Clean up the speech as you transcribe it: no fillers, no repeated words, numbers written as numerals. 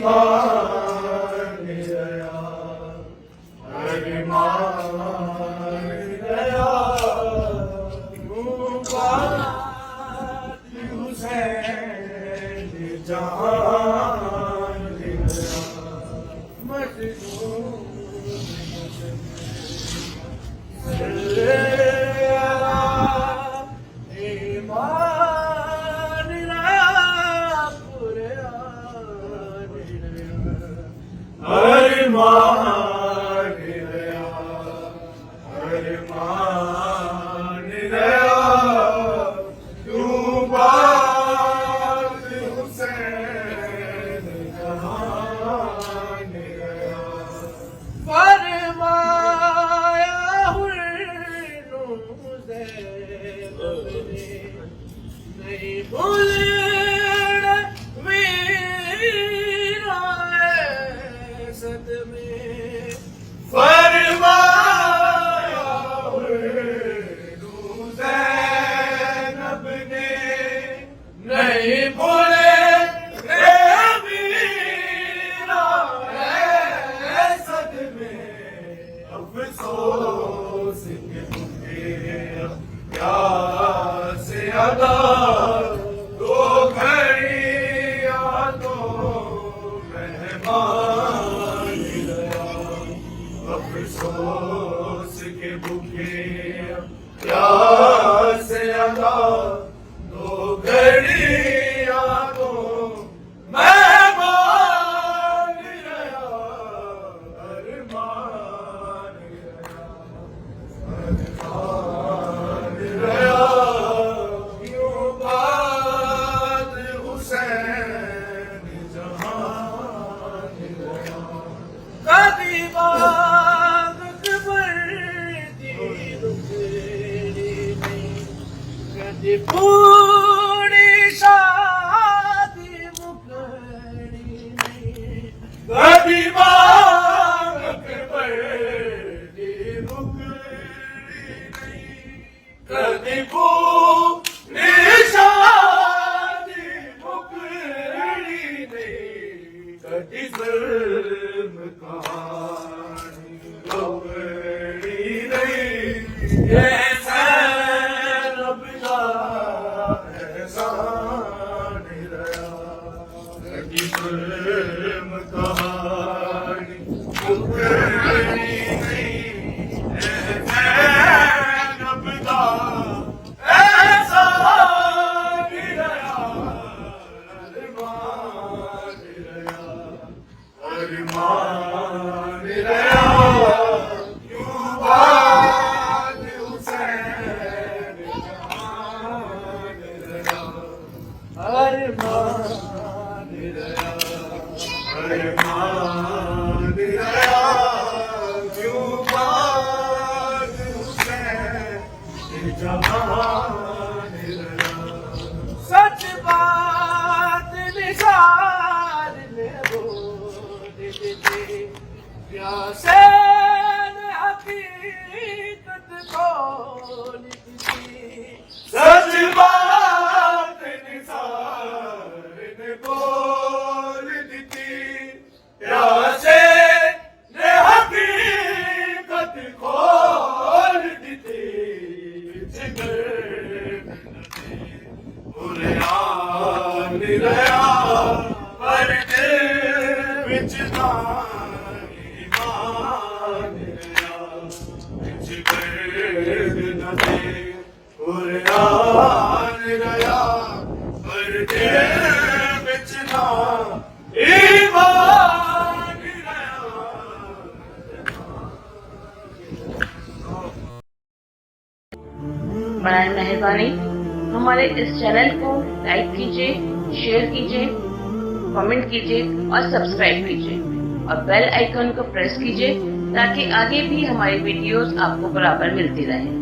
मान गया, मान गया, हुसैन जान गया, मजनून मान गया, मान गया, क्यों बात हुसैन मान गया, फरमाया हुर्नुज़े नहीं भूलना मेरा सद में, फरमाया हुर्नुज़ैनब ने नहीं भूले मेरा सद में, अफसोस के भूखे क्या से अदा दो घड़ियां तो मेहमान गया, अफसोस के भूखे क्या से अदा दो घड़ियां तो मेहमान गया, अरमान गया, अरमान गया, क्यों बात हुसैन जहान गया, कभी बाग अकबर दी रुखड़ी नहीं, कभी पूरी शादी मुकड़ी नहीं, कभी बाग अकबर दी मुकड़ी नहीं, कभी पूरी शादी मुकड़ी नहीं, कभी जुल्म कहानी गवड़ी नहीं, ये रब का एहसान रहा, कभी जुल्म कहानी गवड़ी नहीं, ये रब का एहसान रहा, अरमान रहा, अरमान रहा, क्यों बात हुसैन जहान रहा, अरमान रहा, अरमान रहा, क्यों बात हुसैन जहान रहा, सच बात निसार ने बोल दी, प्यासे ने हकीकत खोल दी, सच बात निसार ने बोल दी, प्यासे ने हकीकत खोल दी, जिगर बुरान रहा, पर दिल विच ईमान रहा, जिगर नदी बुरान रहा, पर दिल विच ईमान रहा। बनाए मेहरबानी हमारे इस चैनल को लाइक कीजिए, शेयर कीजिए, कमेंट कीजिए और सब्सक्राइब कीजिए और बेल आइकन को प्रेस कीजिए ताकि आगे भी हमारी वीडियोस आपको बराबर मिलती रहे।